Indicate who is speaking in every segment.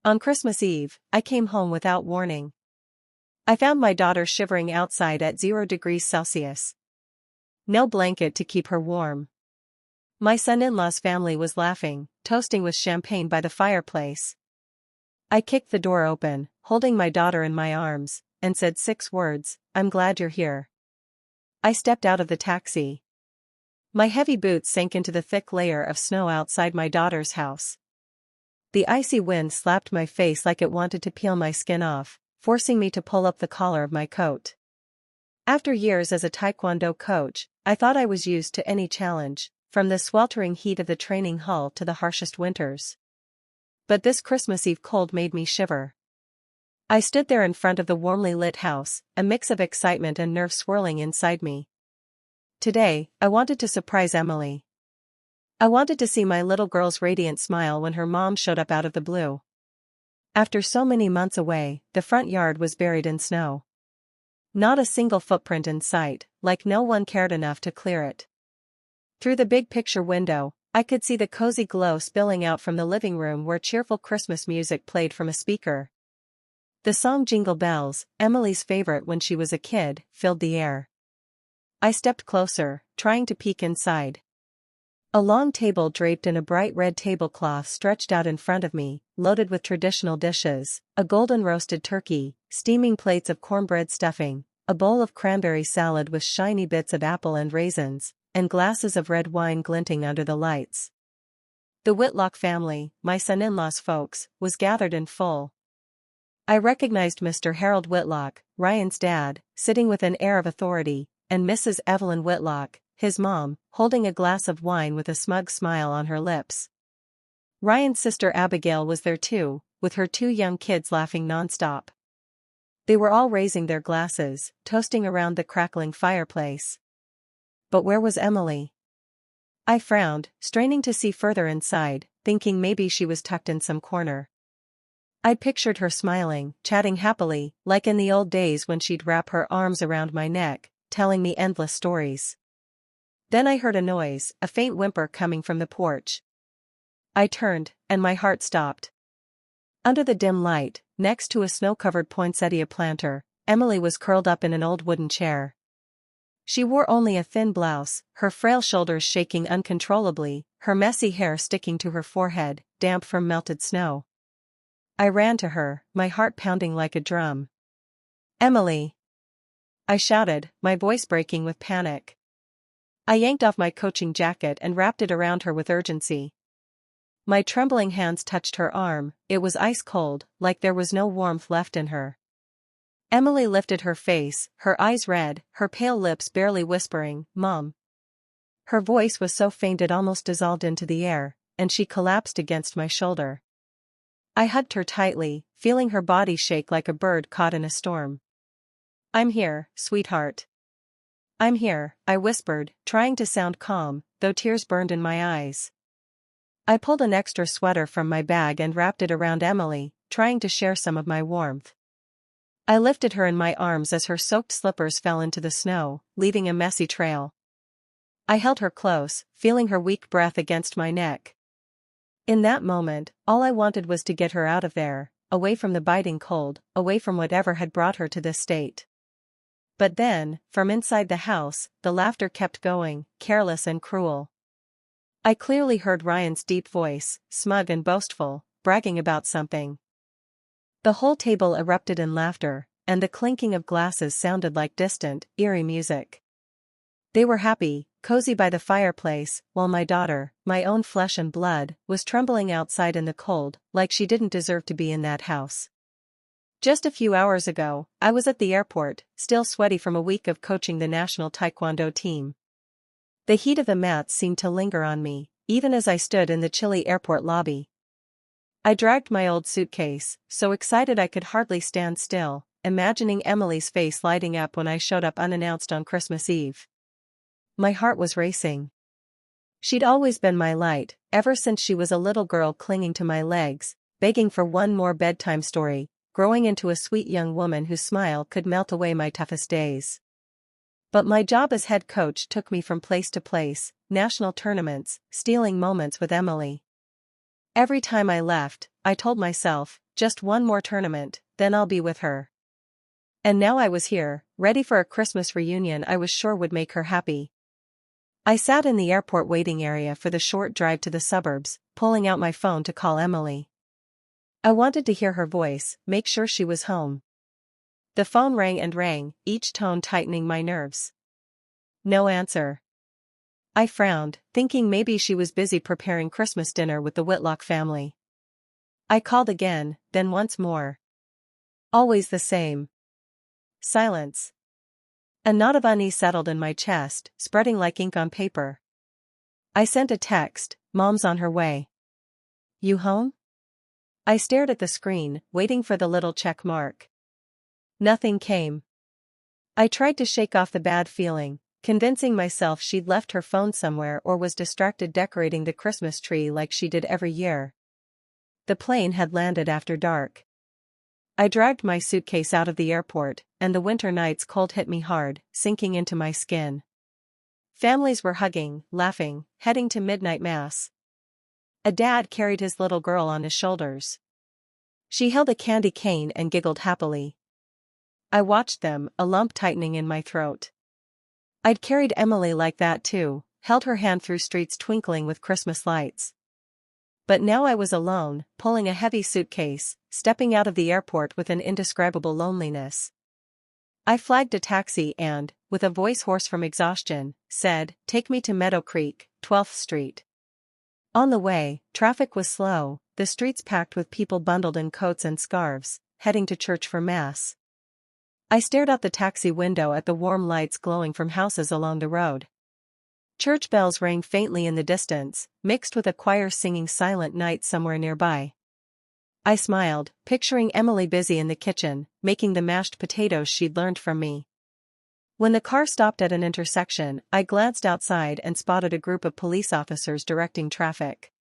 Speaker 1: On Christmas Eve, I came home without warning. I found my daughter shivering outside at 0 degrees Celsius. No blanket to keep her warm. My son-in-law's family was laughing, toasting with champagne by the fireplace. I kicked the door open, holding my daughter in my arms, and said 6 words, "I'm glad you're here." I stepped out of the taxi. My heavy boots sank into the thick layer of snow outside my daughter's house. The icy wind slapped my face like it wanted to peel my skin off, forcing me to pull up the collar of my coat. After years as a taekwondo coach, I thought I was used to any challenge, from the sweltering heat of the training hall to the harshest winters. But this Christmas Eve cold made me shiver. I stood there in front of the warmly lit house, a mix of excitement and nerve swirling inside me. Today, I wanted to surprise Emily. I wanted to see my little girl's radiant smile when her mom showed up out of the blue. After so many months away, the front yard was buried in snow. Not a single footprint in sight, like no one cared enough to clear it. Through the big picture window, I could see the cozy glow spilling out from the living room where cheerful Christmas music played from a speaker. The song Jingle Bells, Emily's favorite when she was a kid, filled the air. I stepped closer, trying to peek inside. A long table draped in a bright red tablecloth stretched out in front of me, loaded with traditional dishes, a golden roasted turkey, steaming plates of cornbread stuffing, a bowl of cranberry salad with shiny bits of apple and raisins, and glasses of red wine glinting under the lights. The Whitlock family, my son-in-law's folks, was gathered in full. I recognized Mr. Harold Whitlock, Ryan's dad, sitting with an air of authority, and Mrs. Evelyn Whitlock, his mom, holding a glass of wine with a smug smile on her lips. Ryan's sister Abigail was there too, with her 2 young kids laughing nonstop. They were all raising their glasses, toasting around the crackling fireplace. But where was Emily? I frowned, straining to see further inside, thinking maybe she was tucked in some corner. I pictured her smiling, chatting happily, like in the old days when she'd wrap her arms around my neck, telling me endless stories. Then I heard a noise, a faint whimper coming from the porch. I turned, and my heart stopped. Under the dim light, next to a snow-covered poinsettia planter, Emily was curled up in an old wooden chair. She wore only a thin blouse, her frail shoulders shaking uncontrollably, her messy hair sticking to her forehead, damp from melted snow. I ran to her, my heart pounding like a drum. "Emily!" I shouted, my voice breaking with panic. I yanked off my coaching jacket and wrapped it around her with urgency. My trembling hands touched her arm, it was ice cold, like there was no warmth left in her. Emily lifted her face, her eyes red, her pale lips barely whispering, "Mom." Her voice was so faint it almost dissolved into the air, and she collapsed against my shoulder. I hugged her tightly, feeling her body shake like a bird caught in a storm. "I'm here, sweetheart. I'm here," I whispered, trying to sound calm, though tears burned in my eyes. I pulled an extra sweater from my bag and wrapped it around Emily, trying to share some of my warmth. I lifted her in my arms as her soaked slippers fell into the snow, leaving a messy trail. I held her close, feeling her weak breath against my neck. In that moment, all I wanted was to get her out of there, away from the biting cold, away from whatever had brought her to this state. But then, from inside the house, the laughter kept going, careless and cruel. I clearly heard Ryan's deep voice, smug and boastful, bragging about something. The whole table erupted in laughter, and the clinking of glasses sounded like distant, eerie music. They were happy, cozy by the fireplace, while my daughter, my own flesh and blood, was trembling outside in the cold, like she didn't deserve to be in that house. Just a few hours ago, I was at the airport, still sweaty from a week of coaching the national taekwondo team. The heat of the mats seemed to linger on me, even as I stood in the chilly airport lobby. I dragged my old suitcase, so excited I could hardly stand still, imagining Emily's face lighting up when I showed up unannounced on Christmas Eve. My heart was racing. She'd always been my light, ever since she was a little girl clinging to my legs, begging for one more bedtime story, growing into a sweet young woman whose smile could melt away my toughest days. But my job as head coach took me from place to place, national tournaments, stealing moments with Emily. Every time I left, I told myself, just one more tournament, then I'll be with her. And now I was here, ready for a Christmas reunion I was sure would make her happy. I sat in the airport waiting area for the short drive to the suburbs, pulling out my phone to call Emily. I wanted to hear her voice, make sure she was home. The phone rang and rang, each tone tightening my nerves. No answer. I frowned, thinking maybe she was busy preparing Christmas dinner with the Whitlock family. I called again, then once more. Always the same. Silence. A knot of unease settled in my chest, spreading like ink on paper. I sent a text, "Mom's on her way. You home?" I stared at the screen, waiting for the little check mark. Nothing came. I tried to shake off the bad feeling, convincing myself she'd left her phone somewhere or was distracted decorating the Christmas tree like she did every year. The plane had landed after dark. I dragged my suitcase out of the airport, and the winter night's cold hit me hard, sinking into my skin. Families were hugging, laughing, heading to midnight mass. A dad carried his little girl on his shoulders. She held a candy cane and giggled happily. I watched them, a lump tightening in my throat. I'd carried Emily like that too, held her hand through streets twinkling with Christmas lights. But now I was alone, pulling a heavy suitcase, stepping out of the airport with an indescribable loneliness. I flagged a taxi and, with a voice hoarse from exhaustion, said, "Take me to Meadow Creek, 12th Street. On the way, traffic was slow, the streets packed with people bundled in coats and scarves, heading to church for Mass. I stared out the taxi window at the warm lights glowing from houses along the road. Church bells rang faintly in the distance, mixed with a choir singing Silent Night somewhere nearby. I smiled, picturing Emily busy in the kitchen, making the mashed potatoes she'd learned from me. When the car stopped at an intersection, I glanced outside and spotted a group of police officers directing traffic.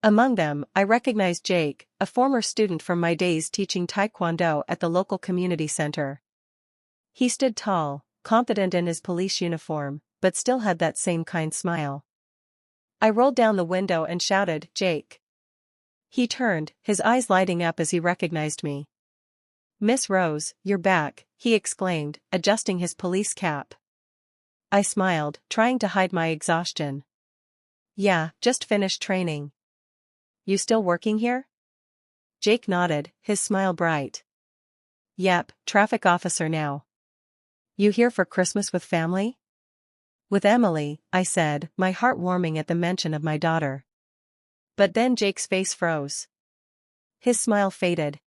Speaker 1: Among them, I recognized Jake, a former student from my days teaching Taekwondo at the local community center. He stood tall, confident in his police uniform, but still had that same kind smile. I rolled down the window and shouted, "Jake." He turned, his eyes lighting up as he recognized me. "Miss Rose, you're back," he exclaimed, adjusting his police cap. I smiled, trying to hide my exhaustion. "Yeah, just finished training." "You still working here?" Jake nodded, his smile bright. "Yep, traffic officer now." "You here for Christmas with family?" "With Emily," I said, my heart warming at the mention of my daughter. But then Jake's face froze. His smile faded.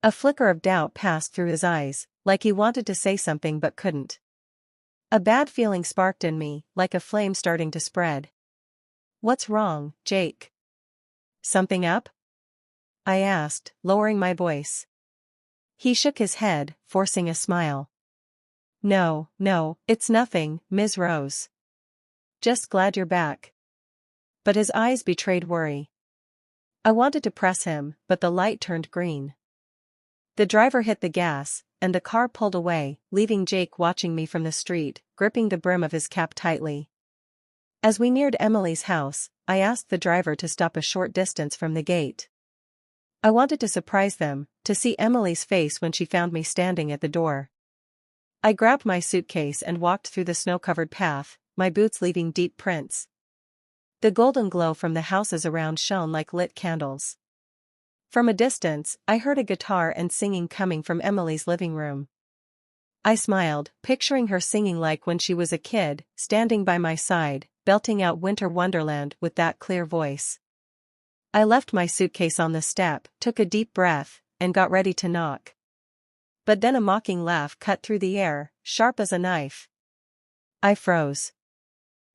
Speaker 1: A flicker of doubt passed through his eyes, like he wanted to say something but couldn't. A bad feeling sparked in me, like a flame starting to spread. "What's wrong, Jake?" "Something up?" I asked, lowering my voice. He shook his head, forcing a smile. No, it's nothing, Ms. Rose. Just glad you're back." But his eyes betrayed worry. I wanted to press him, but the light turned green. The driver hit the gas, and the car pulled away, leaving Jake watching me from the street, gripping the brim of his cap tightly. As we neared Emily's house, I asked the driver to stop a short distance from the gate. I wanted to surprise them, to see Emily's face when she found me standing at the door. I grabbed my suitcase and walked through the snow-covered path, my boots leaving deep prints. The golden glow from the houses around shone like lit candles. From a distance, I heard a guitar and singing coming from Emily's living room. I smiled, picturing her singing like when she was a kid, standing by my side, belting out Winter Wonderland with that clear voice. I left my suitcase on the step, took a deep breath, and got ready to knock. But then a mocking laugh cut through the air, sharp as a knife. I froze.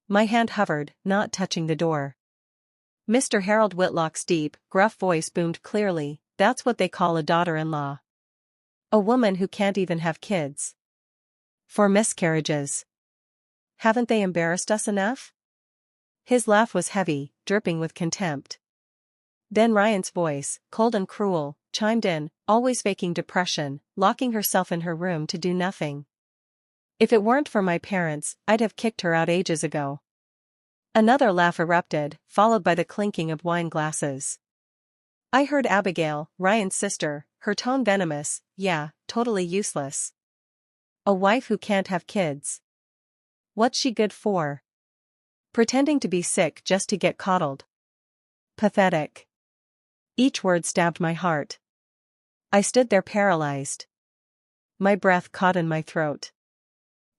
Speaker 1: My hand hovered, not touching the door. Mr. Harold Whitlock's deep, gruff voice boomed clearly, "That's what they call a daughter-in-law. A woman who can't even have kids. For miscarriages. Haven't they embarrassed us enough?" His laugh was heavy, dripping with contempt. Then Ryan's voice, cold and cruel, chimed in, always faking depression, locking herself in her room to do nothing. "If it weren't for my parents, I'd have kicked her out ages ago." Another laugh erupted, followed by the clinking of wine glasses. I heard Abigail, Ryan's sister, her tone venomous. Yeah, totally useless. A wife who can't have kids. What's she good for? Pretending to be sick just to get coddled. Pathetic. Each word stabbed my heart. I stood there paralyzed. My breath caught in my throat.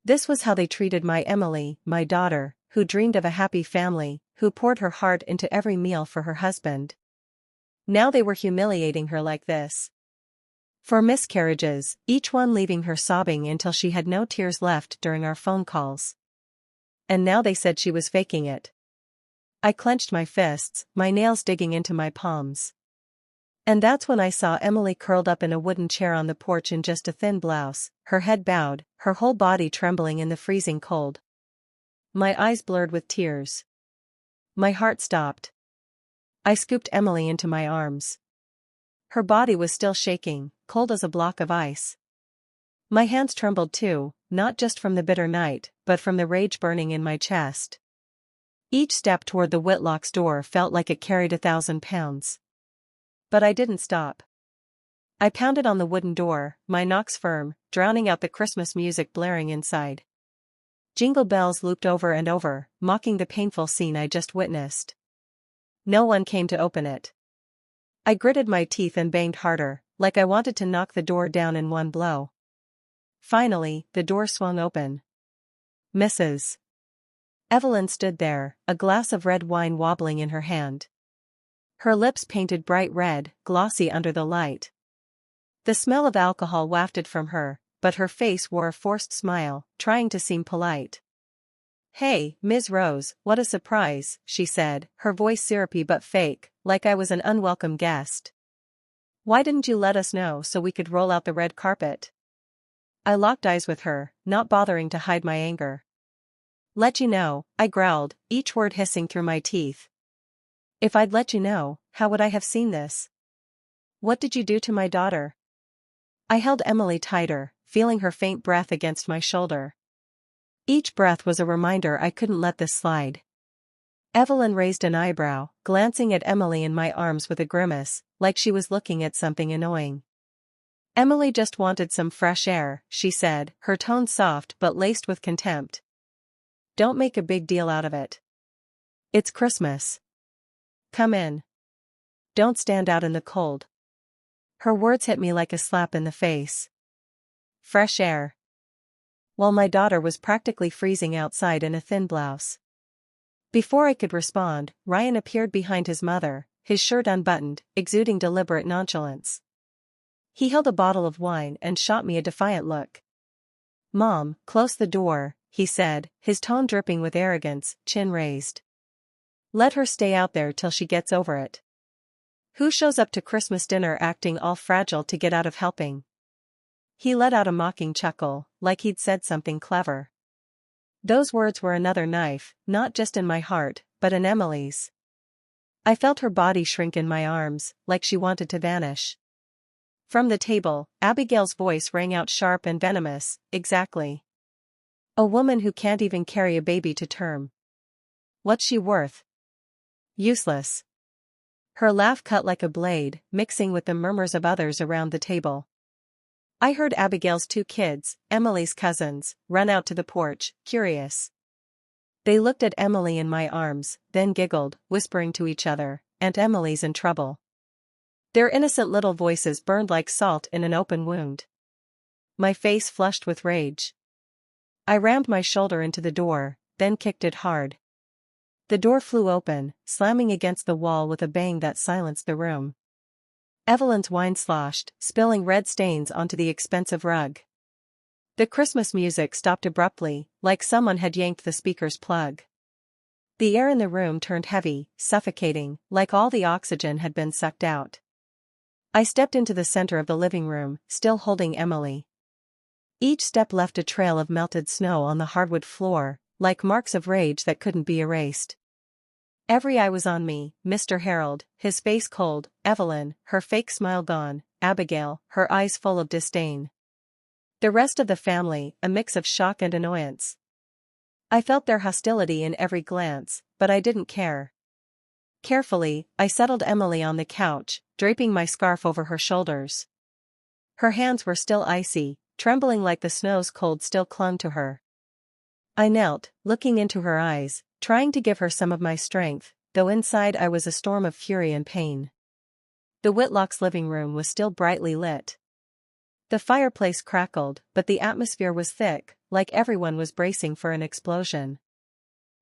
Speaker 1: This was how they treated my Emily, my daughter, who dreamed of a happy family, who poured her heart into every meal for her husband. Now they were humiliating her like this. 4 miscarriages, each one leaving her sobbing until she had no tears left during our phone calls. And now they said she was faking it. I clenched my fists, my nails digging into my palms. And that's when I saw Emily curled up in a wooden chair on the porch in just a thin blouse, her head bowed, her whole body trembling in the freezing cold. My eyes blurred with tears. My heart stopped. I scooped Emily into my arms. Her body was still shaking, cold as a block of ice. My hands trembled too, not just from the bitter night, but from the rage burning in my chest. Each step toward the Whitlocks' door felt like it carried 1,000 pounds. But I didn't stop. I pounded on the wooden door, my knocks firm, drowning out the Christmas music blaring inside. Jingle bells looped over and over, mocking the painful scene I just witnessed. No one came to open it. I gritted my teeth and banged harder, like I wanted to knock the door down in one blow. Finally, the door swung open. Mrs. Evelyn stood there, a glass of red wine wobbling in her hand. Her lips painted bright red, glossy under the light. The smell of alcohol wafted from her, but her face wore a forced smile, trying to seem polite. "Hey, Ms. Rose, what a surprise," she said, her voice syrupy but fake, like I was an unwelcome guest. "Why didn't you let us know so we could roll out the red carpet?" I locked eyes with her, not bothering to hide my anger. "Let you know," I growled, each word hissing through my teeth. "If I'd let you know, how would I have seen this? What did you do to my daughter?" I held Emily tighter, feeling her faint breath against my shoulder. Each breath was a reminder I couldn't let this slide. Evelyn raised an eyebrow, glancing at Emily in my arms with a grimace, like she was looking at something annoying. "Emily just wanted some fresh air," she said, her tone soft but laced with contempt. "Don't make a big deal out of it. It's Christmas. Come in. Don't stand out in the cold." Her words hit me like a slap in the face. Fresh air. While my daughter was practically freezing outside in a thin blouse. Before I could respond, Ryan appeared behind his mother, his shirt unbuttoned, exuding deliberate nonchalance. He held a bottle of wine and shot me a defiant look. "Mom, close the door," he said, his tone dripping with arrogance, chin raised. "Let her stay out there till she gets over it. Who shows up to Christmas dinner acting all fragile to get out of helping?" He let out a mocking chuckle, like he'd said something clever. Those words were another knife, not just in my heart, but in Emily's. I felt her body shrink in my arms, like she wanted to vanish. From the table, Abigail's voice rang out sharp and venomous. "Exactly. A woman who can't even carry a baby to term. What's she worth? Useless." Her laugh cut like a blade, mixing with the murmurs of others around the table. I heard Abigail's 2 kids, Emily's cousins, run out to the porch, curious. They looked at Emily in my arms, then giggled, whispering to each other, "Aunt Emily's in trouble." Their innocent little voices burned like salt in an open wound. My face flushed with rage. I rammed my shoulder into the door, then kicked it hard. The door flew open, slamming against the wall with a bang that silenced the room. Evelyn's wine sloshed, spilling red stains onto the expensive rug. The Christmas music stopped abruptly, like someone had yanked the speaker's plug. The air in the room turned heavy, suffocating, like all the oxygen had been sucked out. I stepped into the center of the living room, still holding Emily. Each step left a trail of melted snow on the hardwood floor, like marks of rage that couldn't be erased. Every eye was on me, Mr. Harold, his face cold, Evelyn, her fake smile gone, Abigail, her eyes full of disdain. The rest of the family, a mix of shock and annoyance. I felt their hostility in every glance, but I didn't care. Carefully, I settled Emily on the couch, draping my scarf over her shoulders. Her hands were still icy, trembling like the snow's cold still clung to her. I knelt, looking into her eyes, trying to give her some of my strength, though inside I was a storm of fury and pain. The Whitlocks' living room was still brightly lit. The fireplace crackled, but the atmosphere was thick, like everyone was bracing for an explosion.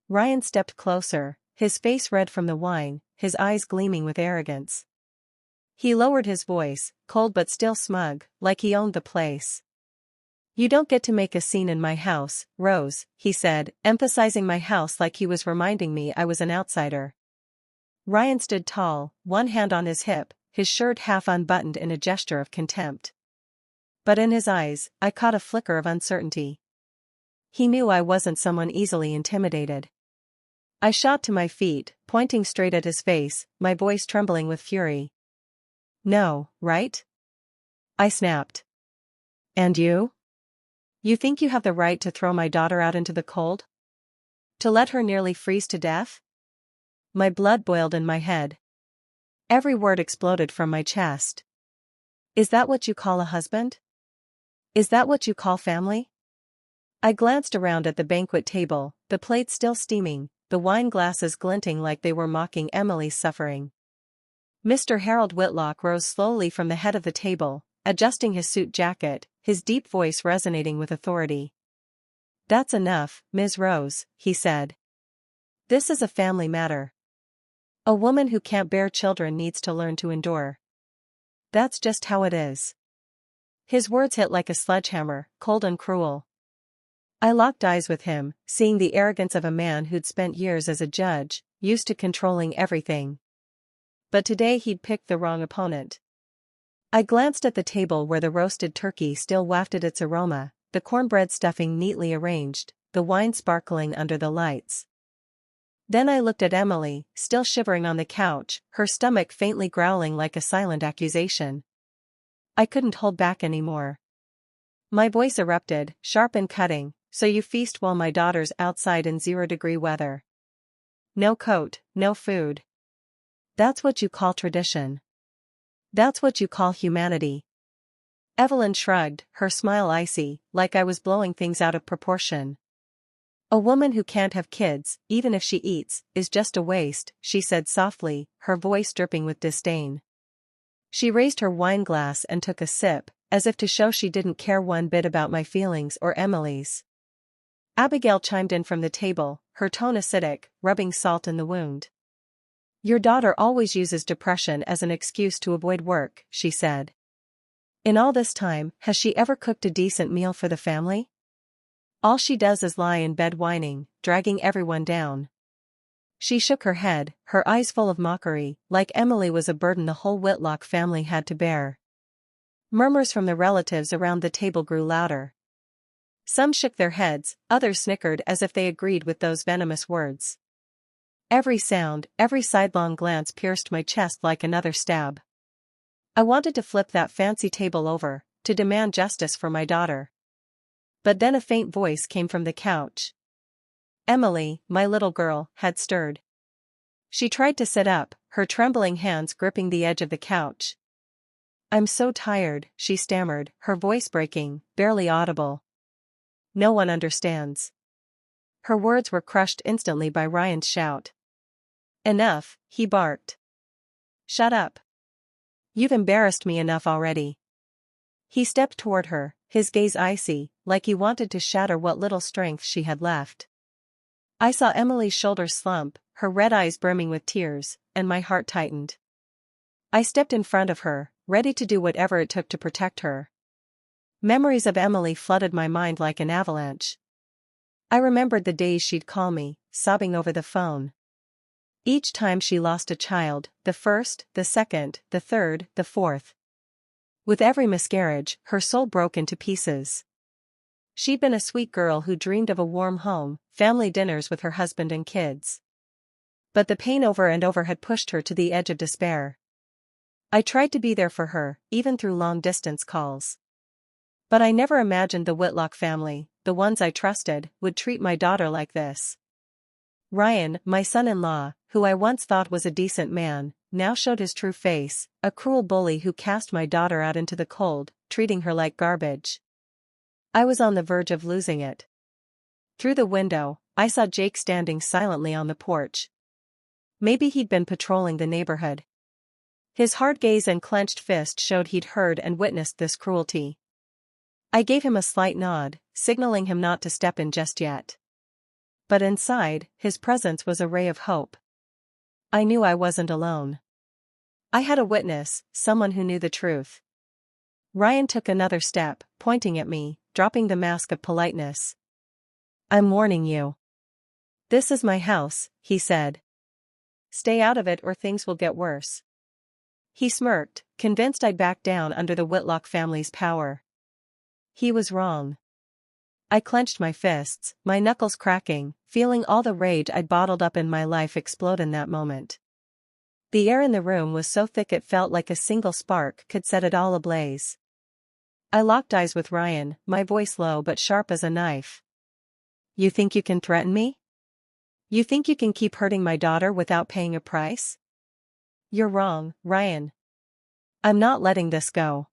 Speaker 1: Ryan stepped closer, his face red from the wine, his eyes gleaming with arrogance. He lowered his voice, cold but still smug, like he owned the place. "You don't get to make a scene in my house, Rose," he said, emphasizing my house like he was reminding me I was an outsider. Ryan stood tall, one hand on his hip, his shirt half unbuttoned in a gesture of contempt. But in his eyes, I caught a flicker of uncertainty. He knew I wasn't someone easily intimidated. I shot to my feet, pointing straight at his face, my voice trembling with fury. "No, right?" I snapped. "And you? You think you have the right to throw my daughter out into the cold? To let her nearly freeze to death?" My blood boiled in my head. Every word exploded from my chest. "Is that what you call a husband? Is that what you call family?" I glanced around at the banquet table, the plates still steaming, the wine glasses glinting like they were mocking Emily's suffering. Mr. Harold Whitlock rose slowly from the head of the table, adjusting his suit jacket, his deep voice resonating with authority. "That's enough, Ms. Rose," he said. "This is a family matter. A woman who can't bear children needs to learn to endure. That's just how it is." His words hit like a sledgehammer, cold and cruel. I locked eyes with him, seeing the arrogance of a man who'd spent years as a judge, used to controlling everything. But today he'd picked the wrong opponent. I glanced at the table where the roasted turkey still wafted its aroma, the cornbread stuffing neatly arranged, the wine sparkling under the lights. Then I looked at Emily, still shivering on the couch, her stomach faintly growling like a silent accusation. I couldn't hold back anymore. My voice erupted, sharp and cutting. "So you feast while my daughter's outside in 0-degree weather. No coat, no food. That's what you call tradition. That's what you call humanity." Evelyn shrugged, her smile icy, like I was blowing things out of proportion. "A woman who can't have kids, even if she eats, is just a waste," she said softly, her voice dripping with disdain. She raised her wine glass and took a sip, as if to show she didn't care one bit about my feelings or Emily's. Abigail chimed in from the table, her tone acidic, rubbing salt in the wound. "Your daughter always uses depression as an excuse to avoid work," she said. "In all this time, has she ever cooked a decent meal for the family? All she does is lie in bed whining, dragging everyone down." She shook her head, her eyes full of mockery, like Emily was a burden the whole Whitlock family had to bear. Murmurs from the relatives around the table grew louder. Some shook their heads, others snickered as if they agreed with those venomous words. Every sound, every sidelong glance pierced my chest like another stab. I wanted to flip that fancy table over, to demand justice for my daughter. But then a faint voice came from the couch. Emily, my little girl, had stirred. She tried to sit up, her trembling hands gripping the edge of the couch. "I'm so tired," she stammered, her voice breaking, barely audible. "No one understands." Her words were crushed instantly by Ryan's shout. "Enough," he barked. "Shut up. You've embarrassed me enough already." He stepped toward her, his gaze icy, like he wanted to shatter what little strength she had left. I saw Emily's shoulders slump, her red eyes brimming with tears, and my heart tightened. I stepped in front of her, ready to do whatever it took to protect her. Memories of Emily flooded my mind like an avalanche. I remembered the days she'd call me, sobbing over the phone. Each time she lost a child, the first, the second, the third, the fourth. With every miscarriage, her soul broke into pieces. She'd been a sweet girl who dreamed of a warm home, family dinners with her husband and kids. But the pain over and over had pushed her to the edge of despair. I tried to be there for her, even through long-distance calls. But I never imagined the Whitlock family, the ones I trusted, would treat my daughter like this. Ryan, my son-in-law, who I once thought was a decent man, now showed his true face, a cruel bully who cast my daughter out into the cold, treating her like garbage. I was on the verge of losing it. Through the window, I saw Jake standing silently on the porch. Maybe he'd been patrolling the neighborhood. His hard gaze and clenched fist showed he'd heard and witnessed this cruelty. I gave him a slight nod, signaling him not to step in just yet. But inside, his presence was a ray of hope. I knew I wasn't alone. I had a witness, someone who knew the truth. Ryan took another step, pointing at me, dropping the mask of politeness. "I'm warning you. This is my house," he said. "Stay out of it or things will get worse." He smirked, convinced I'd back down under the Whitlock family's power. He was wrong. I clenched my fists, my knuckles cracking, feeling all the rage I'd bottled up in my life explode in that moment. The air in the room was so thick it felt like a single spark could set it all ablaze. I locked eyes with Ryan, my voice low but sharp as a knife. "You think you can threaten me? You think you can keep hurting my daughter without paying a price? You're wrong, Ryan. I'm not letting this go."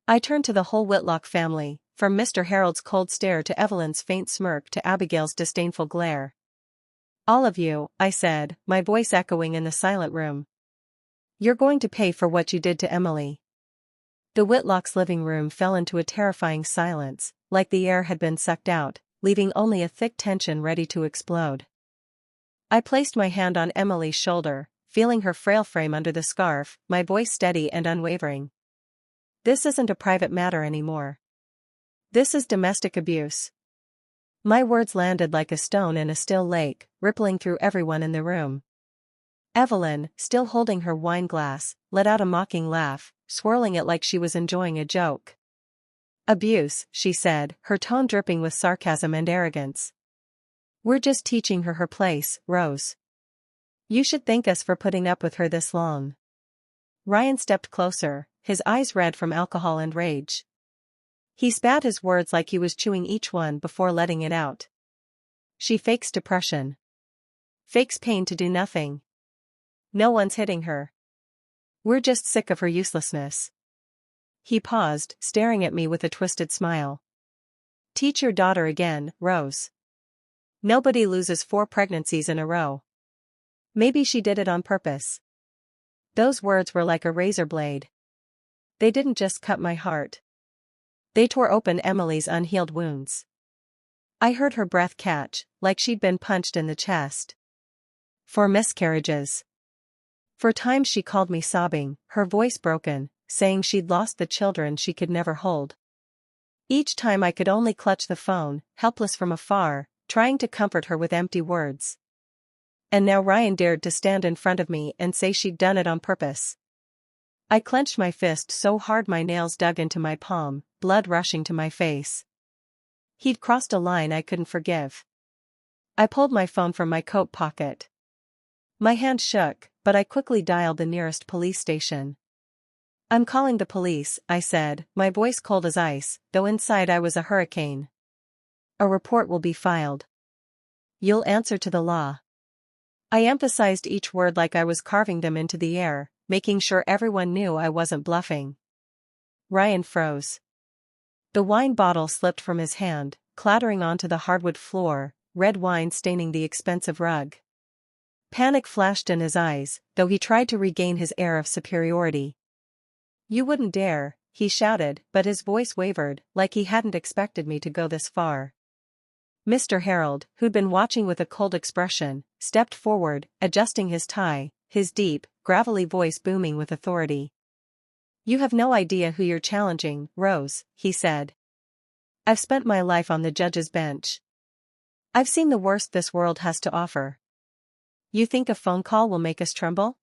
Speaker 1: I turned to the whole Whitlock family, from Mr. Harold's cold stare to Evelyn's faint smirk to Abigail's disdainful glare. "All of you," I said, my voice echoing in the silent room. "You're going to pay for what you did to Emily." The Whitlocks' living room fell into a terrifying silence, like the air had been sucked out, leaving only a thick tension ready to explode. I placed my hand on Emily's shoulder, feeling her frail frame under the scarf, my voice steady and unwavering. "This isn't a private matter anymore. This is domestic abuse." My words landed like a stone in a still lake, rippling through everyone in the room. Evelyn, still holding her wine glass, let out a mocking laugh, swirling it like she was enjoying a joke. "Abuse," she said, her tone dripping with sarcasm and arrogance. "We're just teaching her place, Rose. You should thank us for putting up with her this long." Ryan stepped closer, his eyes red from alcohol and rage. He spat his words like he was chewing each one before letting it out. "She fakes depression. Fakes pain to do nothing. No one's hitting her. We're just sick of her uselessness." He paused, staring at me with a twisted smile. "Teach your daughter again, Rose. Nobody loses 4 pregnancies in a row. Maybe she did it on purpose." Those words were like a razor blade. They didn't just cut my heart. They tore open Emily's unhealed wounds. I heard her breath catch, like she'd been punched in the chest. 4 miscarriages. For times she called me sobbing, her voice broken, saying she'd lost the children she could never hold. Each time I could only clutch the phone, helpless from afar, trying to comfort her with empty words. And now Ryan dared to stand in front of me and say she'd done it on purpose. I clenched my fist so hard my nails dug into my palm, blood rushing to my face. He'd crossed a line I couldn't forgive. I pulled my phone from my coat pocket. My hand shook, but I quickly dialed the nearest police station. "I'm calling the police," I said, my voice cold as ice, though inside I was a hurricane. "A report will be filed. You'll answer to the law." I emphasized each word like I was carving them into the air, making sure everyone knew I wasn't bluffing. Ryan froze. The wine bottle slipped from his hand, clattering onto the hardwood floor, red wine staining the expensive rug. Panic flashed in his eyes, though he tried to regain his air of superiority. "You wouldn't dare," he shouted, but his voice wavered, like he hadn't expected me to go this far. Mr. Harold, who'd been watching with a cold expression, stepped forward, adjusting his tie, his deep, gravelly voice booming with authority. "You have no idea who you're challenging, Rose," he said. "I've spent my life on the judge's bench. I've seen the worst this world has to offer. You think a phone call will make us tremble?"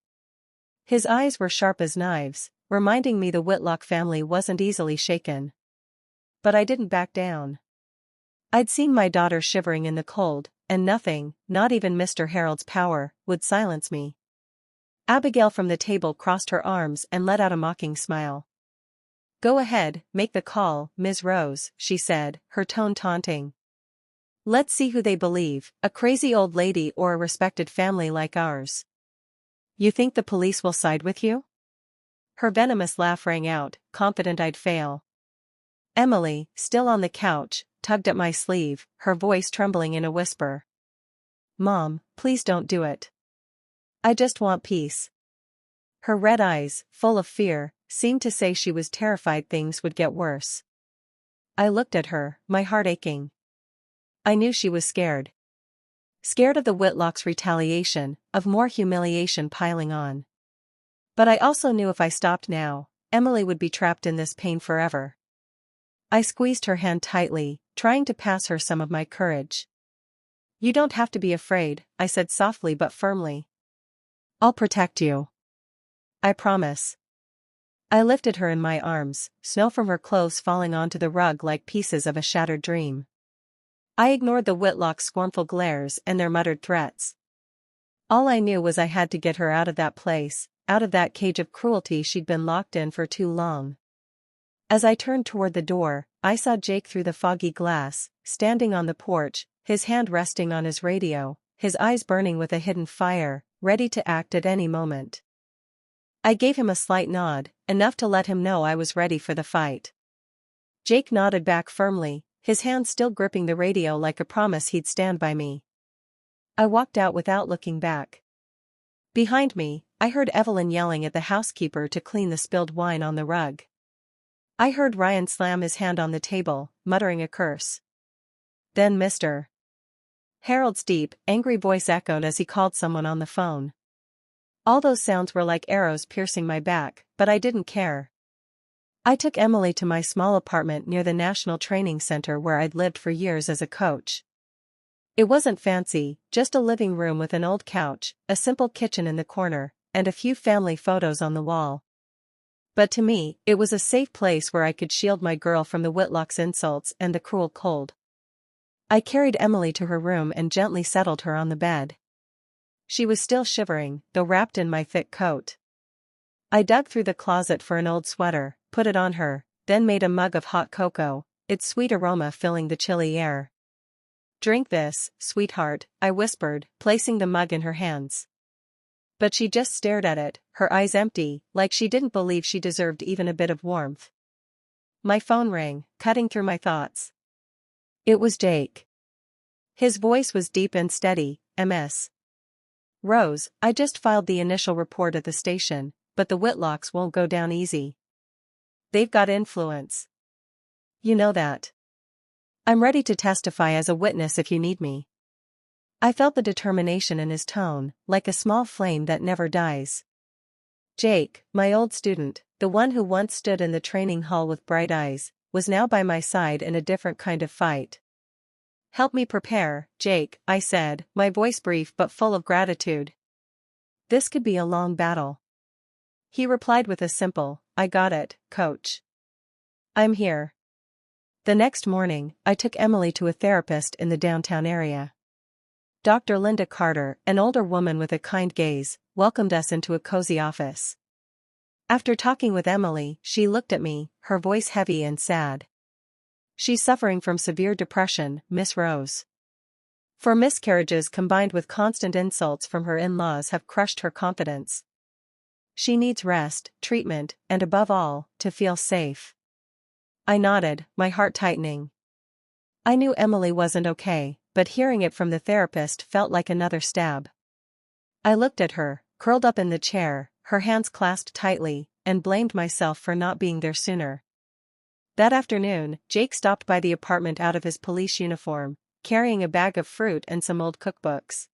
Speaker 1: His eyes were sharp as knives, reminding me the Whitlock family wasn't easily shaken. But I didn't back down. I'd seen my daughter shivering in the cold, and nothing, not even Mr. Harold's power, would silence me. Abigail from the table crossed her arms and let out a mocking smile. Go ahead, make the call, Ms. Rose, she said, her tone taunting. Let's see who they believe, a crazy old lady or a respected family like ours. You think the police will side with you? Her venomous laugh rang out, confident I'd fail. Emily, still on the couch, tugged at my sleeve, her voice trembling in a whisper. Mom, please don't do it. I just want peace. Her red eyes, full of fear, seemed to say she was terrified things would get worse. I looked at her, my heart aching. I knew she was scared. Scared of the Whitlocks' retaliation, of more humiliation piling on. But I also knew if I stopped now, Emily would be trapped in this pain forever. I squeezed her hand tightly, trying to pass her some of my courage. You don't have to be afraid, I said softly but firmly. I'll protect you. I promise. I lifted her in my arms, snow from her clothes falling onto the rug like pieces of a shattered dream. I ignored the Whitlocks' scornful glares and their muttered threats. All I knew was I had to get her out of that place, out of that cage of cruelty she'd been locked in for too long. As I turned toward the door, I saw Jake through the foggy glass, standing on the porch, his hand resting on his radio, his eyes burning with a hidden fire, ready to act at any moment. I gave him a slight nod, enough to let him know I was ready for the fight. Jake nodded back firmly, his hand still gripping the radio like a promise he'd stand by me. I walked out without looking back. Behind me, I heard Evelyn yelling at the housekeeper to clean the spilled wine on the rug. I heard Ryan slam his hand on the table, muttering a curse. Then Mr. Harold's deep, angry voice echoed as he called someone on the phone. All those sounds were like arrows piercing my back, but I didn't care. I took Emily to my small apartment near the National Training Center where I'd lived for years as a coach. It wasn't fancy, just a living room with an old couch, a simple kitchen in the corner, and a few family photos on the wall. But to me, it was a safe place where I could shield my girl from the Whitlocks' insults and the cruel cold. I carried Emily to her room and gently settled her on the bed. She was still shivering, though wrapped in my thick coat. I dug through the closet for an old sweater, put it on her, then made a mug of hot cocoa, its sweet aroma filling the chilly air. Drink this, sweetheart, I whispered, placing the mug in her hands. But she just stared at it, her eyes empty, like she didn't believe she deserved even a bit of warmth. My phone rang, cutting through my thoughts. It was Jake. His voice was deep and steady. Ms. Rose, I just filed the initial report at the station, but the Whitlocks won't go down easy. They've got influence. You know that. I'm ready to testify as a witness if you need me. I felt the determination in his tone, like a small flame that never dies. Jake, my old student, the one who once stood in the training hall with bright eyes, was now by my side in a different kind of fight. Help me prepare, Jake, I said, my voice brief but full of gratitude. This could be a long battle. He replied with a simple, I got it, coach. I'm here. The next morning, I took Emily to a therapist in the downtown area. Dr. Linda Carter, an older woman with a kind gaze, welcomed us into a cozy office. After talking with Emily, she looked at me, her voice heavy and sad. She's suffering from severe depression, Miss Rose. 4 miscarriages combined with constant insults from her in-laws have crushed her confidence. She needs rest, treatment, and above all, to feel safe. I nodded, my heart tightening. I knew Emily wasn't okay, but hearing it from the therapist felt like another stab. I looked at her, curled up in the chair, her hands clasped tightly, and blamed myself for not being there sooner. That afternoon, Jake stopped by the apartment out of his police uniform, carrying a bag of fruit and some old cookbooks.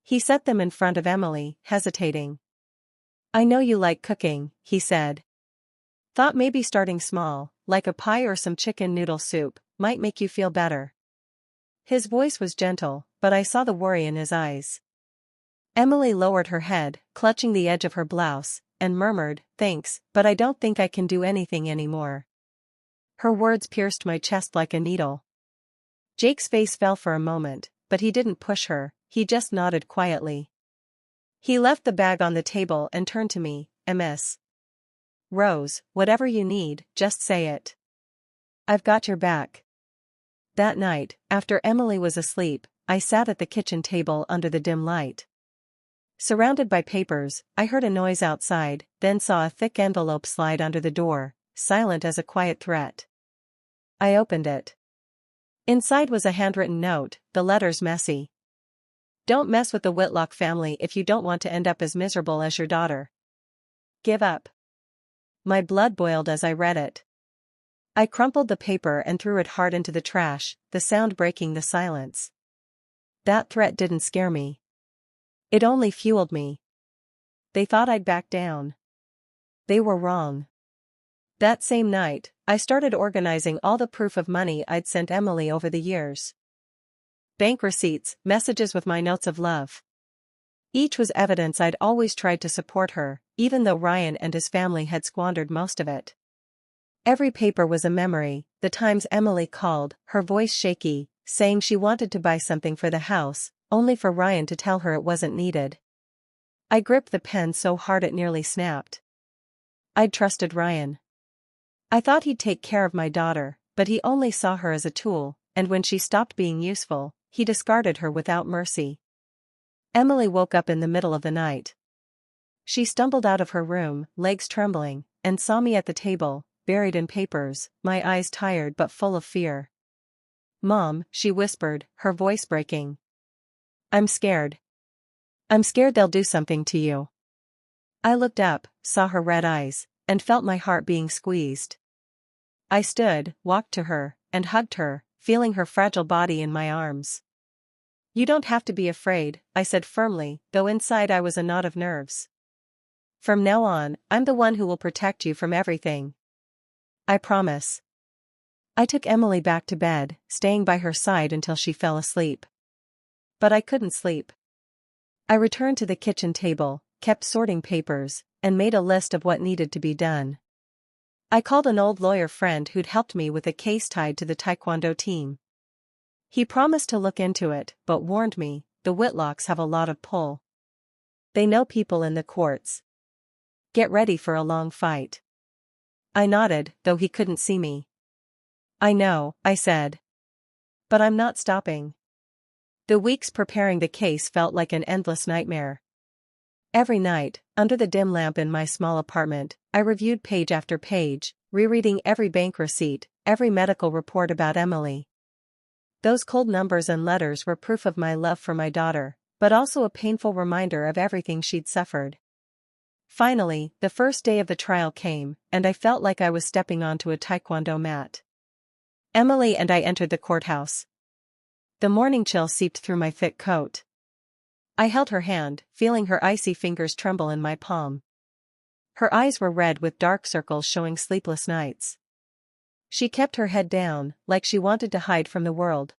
Speaker 1: He set them in front of Emily, hesitating. I know you like cooking, he said. Thought maybe starting small, like a pie or some chicken noodle soup, might make you feel better. His voice was gentle, but I saw the worry in his eyes. Emily lowered her head, clutching the edge of her blouse, and murmured, thanks, but I don't think I can do anything anymore. Her words pierced my chest like a needle. Jake's face fell for a moment, but he didn't push her, he just nodded quietly. He left the bag on the table and turned to me, Ms. Rose, whatever you need, just say it. I've got your back. That night, after Emily was asleep, I sat at the kitchen table under the dim light. Surrounded by papers, I heard a noise outside, then saw a thick envelope slide under the door, silent as a quiet threat. I opened it. Inside was a handwritten note, the letters messy. Don't mess with the Whitlock family if you don't want to end up as miserable as your daughter. Give up. My blood boiled as I read it. I crumpled the paper and threw it hard into the trash, the sound breaking the silence. That threat didn't scare me. It only fueled me. They thought I'd back down. They were wrong. That same night, I started organizing all the proof of money I'd sent Emily over the years. Bank receipts, messages with my notes of love. Each was evidence I'd always tried to support her, even though Ryan and his family had squandered most of it. Every paper was a memory, the times Emily called, her voice shaky, saying she wanted to buy something for the house, only for Ryan to tell her it wasn't needed. I gripped the pen so hard it nearly snapped. I'd trusted Ryan. I thought he'd take care of my daughter, but he only saw her as a tool, and when she stopped being useful, he discarded her without mercy. Emily woke up in the middle of the night. She stumbled out of her room, legs trembling, and saw me at the table, buried in papers, my eyes tired but full of fear. "Mom," she whispered, her voice breaking. "I'm scared. I'm scared they'll do something to you." I looked up, saw her red eyes, and felt my heart being squeezed. I stood, walked to her, and hugged her, feeling her fragile body in my arms. "You don't have to be afraid," I said firmly, though inside I was a knot of nerves. "From now on, I'm the one who will protect you from everything. I promise." I took Emily back to bed, staying by her side until she fell asleep. But I couldn't sleep. I returned to the kitchen table, kept sorting papers, and made a list of what needed to be done. I called an old lawyer friend who'd helped me with a case tied to the Taekwondo team. He promised to look into it, but warned me, the Whitlocks have a lot of pull. They know people in the courts. Get ready for a long fight. I nodded, though he couldn't see me. "I know," I said. "But I'm not stopping." The weeks preparing the case felt like an endless nightmare. Every night, under the dim lamp in my small apartment, I reviewed page after page, rereading every bank receipt, every medical report about Emily. Those cold numbers and letters were proof of my love for my daughter, but also a painful reminder of everything she'd suffered. Finally, the first day of the trial came, and I felt like I was stepping onto a Taekwondo mat. Emily and I entered the courthouse. The morning chill seeped through my thick coat. I held her hand, feeling her icy fingers tremble in my palm. Her eyes were red with dark circles showing sleepless nights. She kept her head down, like she wanted to hide from the world.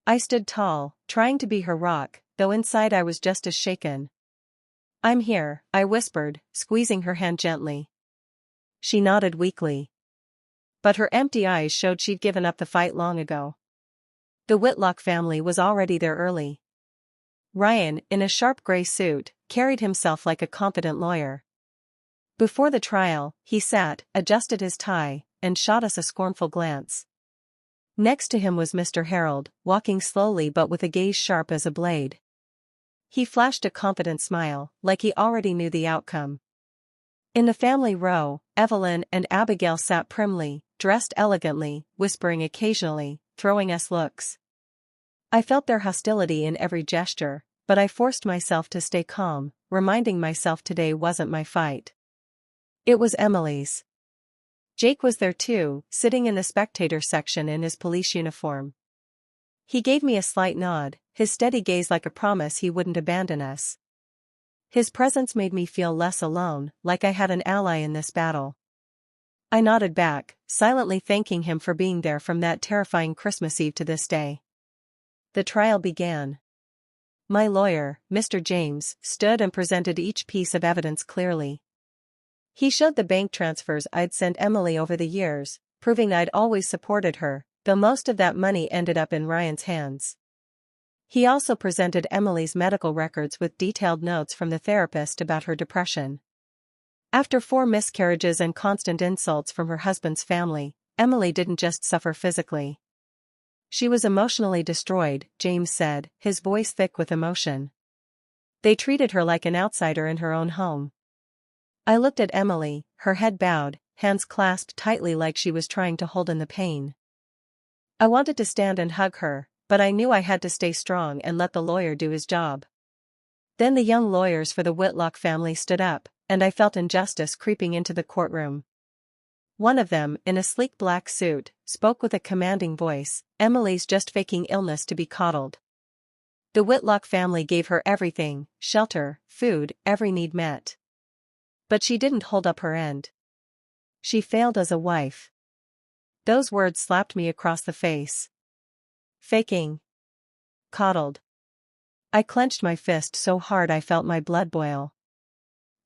Speaker 1: I stood tall, trying to be her rock, though inside I was just as shaken. "I'm here," I whispered, squeezing her hand gently. She nodded weakly. But her empty eyes showed she'd given up the fight long ago. The Whitlock family was already there early. Ryan, in a sharp gray suit, carried himself like a competent lawyer. Before the trial, he sat, adjusted his tie, and shot us a scornful glance. Next to him was Mr. Harold, walking slowly but with a gaze sharp as a blade. He flashed a confident smile, like he already knew the outcome. In the family row, Evelyn and Abigail sat primly, dressed elegantly, whispering occasionally, throwing us looks. I felt their hostility in every gesture, but I forced myself to stay calm, reminding myself today wasn't my fight. It was Emily's. Jake was there too, sitting in the spectator section in his police uniform. He gave me a slight nod, his steady gaze like a promise he wouldn't abandon us. His presence made me feel less alone, like I had an ally in this battle. I nodded back, silently thanking him for being there from that terrifying Christmas Eve to this day. The trial began. My lawyer, Mr. James, stood and presented each piece of evidence clearly. He showed the bank transfers I'd sent Emily over the years, proving I'd always supported her, though most of that money ended up in Ryan's hands. He also presented Emily's medical records with detailed notes from the therapist about her depression. After 4 miscarriages and constant insults from her husband's family, Emily didn't just suffer physically. She was emotionally destroyed, James said, his voice thick with emotion. They treated her like an outsider in her own home. I looked at Emily, her head bowed, hands clasped tightly like she was trying to hold in the pain. I wanted to stand and hug her, but I knew I had to stay strong and let the lawyer do his job. Then the young lawyers for the Whitlock family stood up, and I felt injustice creeping into the courtroom. One of them, in a sleek black suit, spoke with a commanding voice, "Emily's just faking illness to be coddled. The Whitlock family gave her everything, shelter, food, every need met. But she didn't hold up her end. She failed as a wife." Those words slapped me across the face. Faking. Coddled. I clenched my fist so hard I felt my blood boil.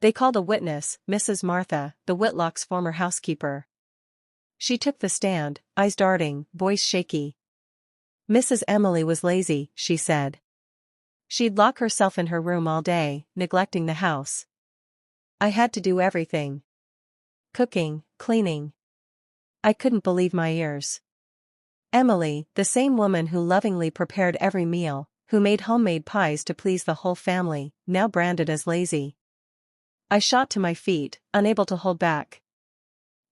Speaker 1: They called a witness, Mrs. Martha, the Whitlock's former housekeeper. She took the stand, eyes darting, voice shaky. Mrs. Emily was lazy, she said. She'd lock herself in her room all day, neglecting the house. I had to do everything. Cooking, cleaning. I couldn't believe my ears. Emily, the same woman who lovingly prepared every meal, who made homemade pies to please the whole family, now branded as lazy. I shot to my feet, unable to hold back.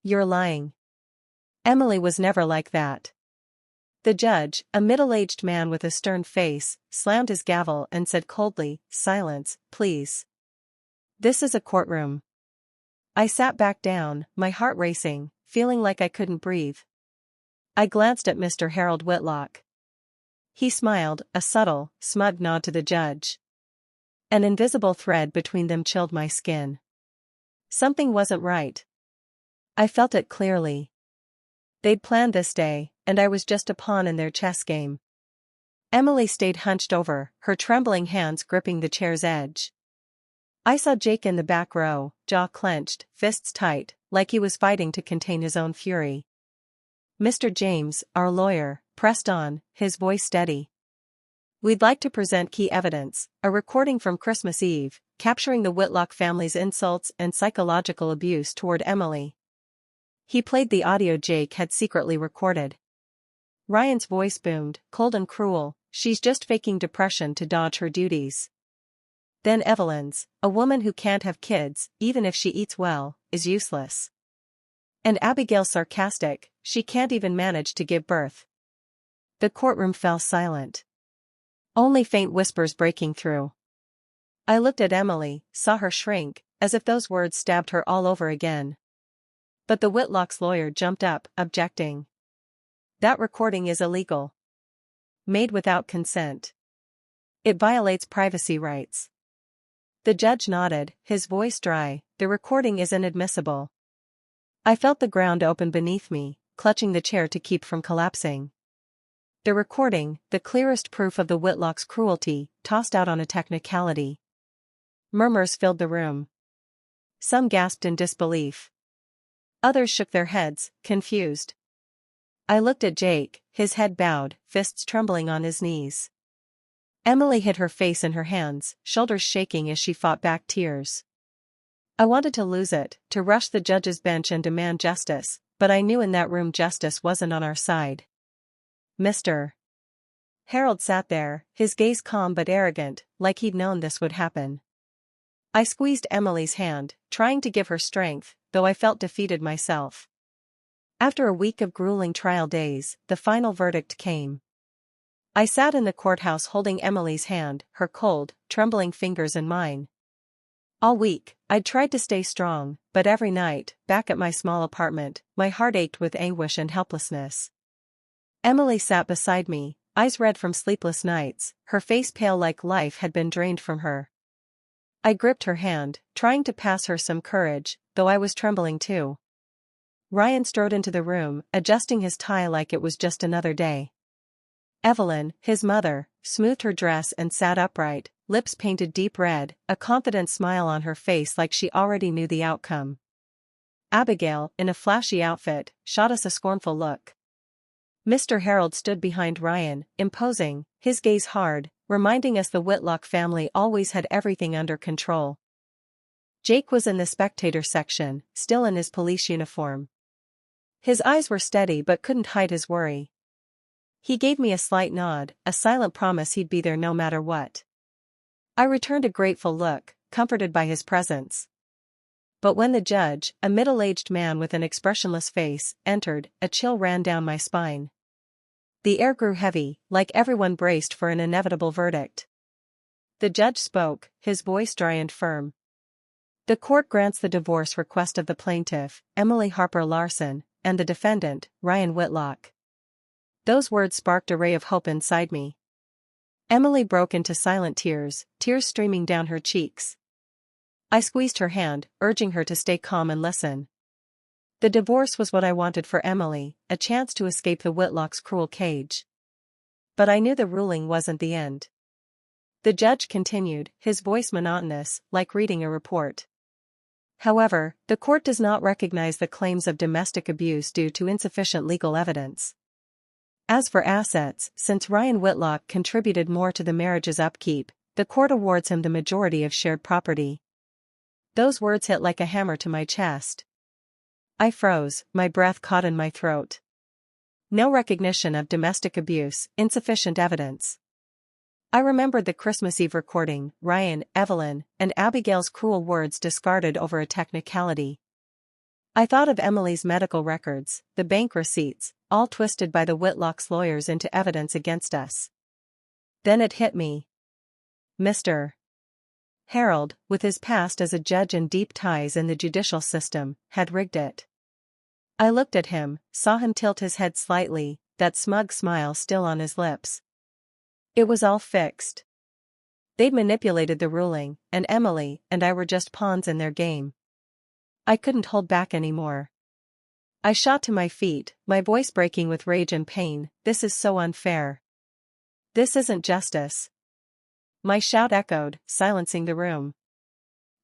Speaker 1: You're lying. Emily was never like that. The judge, a middle-aged man with a stern face, slammed his gavel and said coldly, "Silence, please. This is a courtroom." I sat back down, my heart racing, feeling like I couldn't breathe. I glanced at Mr. Harold Whitlock. He smiled, a subtle, smug nod to the judge. An invisible thread between them chilled my skin. Something wasn't right. I felt it clearly. They'd planned this day, and I was just a pawn in their chess game. Emily stayed hunched over, her trembling hands gripping the chair's edge. I saw Jake in the back row, jaw clenched, fists tight, like he was fighting to contain his own fury. Mr. James, our lawyer, pressed on, his voice steady. "We'd like to present key evidence, a recording from Christmas Eve, capturing the Whitlock family's insults and psychological abuse toward Emily." He played the audio Jake had secretly recorded. Ryan's voice boomed, cold and cruel, "She's just faking depression to dodge her duties." Then Evelyn's, "A woman who can't have kids, even if she eats well, is useless." And Abigail's sarcastic, "She can't even manage to give birth." The courtroom fell silent. Only faint whispers breaking through. I looked at Emily, saw her shrink, as if those words stabbed her all over again. But the Whitlock's lawyer jumped up, objecting. "That recording is illegal. Made without consent. It violates privacy rights." The judge nodded, his voice dry, "The recording is inadmissible." I felt the ground open beneath me, clutching the chair to keep from collapsing. The recording, the clearest proof of the Whitlock's cruelty, tossed out on a technicality. Murmurs filled the room. Some gasped in disbelief. Others shook their heads, confused. I looked at Jake, his head bowed, fists trembling on his knees. Emily hid her face in her hands, shoulders shaking as she fought back tears. I wanted to lose it, to rush the judge's bench and demand justice, but I knew in that room justice wasn't on our side. Mr. Harold sat there, his gaze calm but arrogant, like he'd known this would happen. I squeezed Emily's hand, trying to give her strength, though I felt defeated myself. After a week of grueling trial days, the final verdict came. I sat in the courthouse holding Emily's hand, her cold, trembling fingers in mine. All week, I'd tried to stay strong, but every night, back at my small apartment, my heart ached with anguish and helplessness. Emily sat beside me, eyes red from sleepless nights, her face pale like life had been drained from her. I gripped her hand, trying to pass her some courage, though I was trembling too. Ryan strode into the room, adjusting his tie like it was just another day. Evelyn, his mother, smoothed her dress and sat upright, lips painted deep red, a confident smile on her face like she already knew the outcome. Abigail, in a flashy outfit, shot us a scornful look. Mr. Harold stood behind Ryan, imposing, his gaze hard, reminding us the Whitlock family always had everything under control. Jake was in the spectator section, still in his police uniform. His eyes were steady but couldn't hide his worry. He gave me a slight nod, a silent promise he'd be there no matter what. I returned a grateful look, comforted by his presence. But when the judge, a middle-aged man with an expressionless face, entered, a chill ran down my spine. The air grew heavy, like everyone braced for an inevitable verdict. The judge spoke, his voice dry and firm. The court grants the divorce request of the plaintiff, Emily Harper Larson, and the defendant, Ryan Whitlock. Those words sparked a ray of hope inside me. Emily broke into silent tears, tears streaming down her cheeks. I squeezed her hand, urging her to stay calm and listen. The divorce was what I wanted for Emily, a chance to escape the Whitlocks' cruel cage. But I knew the ruling wasn't the end. The judge continued, his voice monotonous, like reading a report. However, the court does not recognize the claims of domestic abuse due to insufficient legal evidence. As for assets, since Ryan Whitlock contributed more to the marriage's upkeep, the court awards him the majority of shared property. Those words hit like a hammer to my chest. I froze, my breath caught in my throat. No recognition of domestic abuse, insufficient evidence. I remembered the Christmas Eve recording, Ryan, Evelyn, and Abigail's cruel words discarded over a technicality. I thought of Emily's medical records, the bank receipts, all twisted by the Whitlocks lawyers into evidence against us. Then it hit me. Mr. Harold, with his past as a judge and deep ties in the judicial system, had rigged it. I looked at him, saw him tilt his head slightly, that smug smile still on his lips. It was all fixed. They'd manipulated the ruling, and Emily and I were just pawns in their game. I couldn't hold back anymore. I shot to my feet, my voice breaking with rage and pain. This is so unfair. This isn't justice. My shout echoed, silencing the room.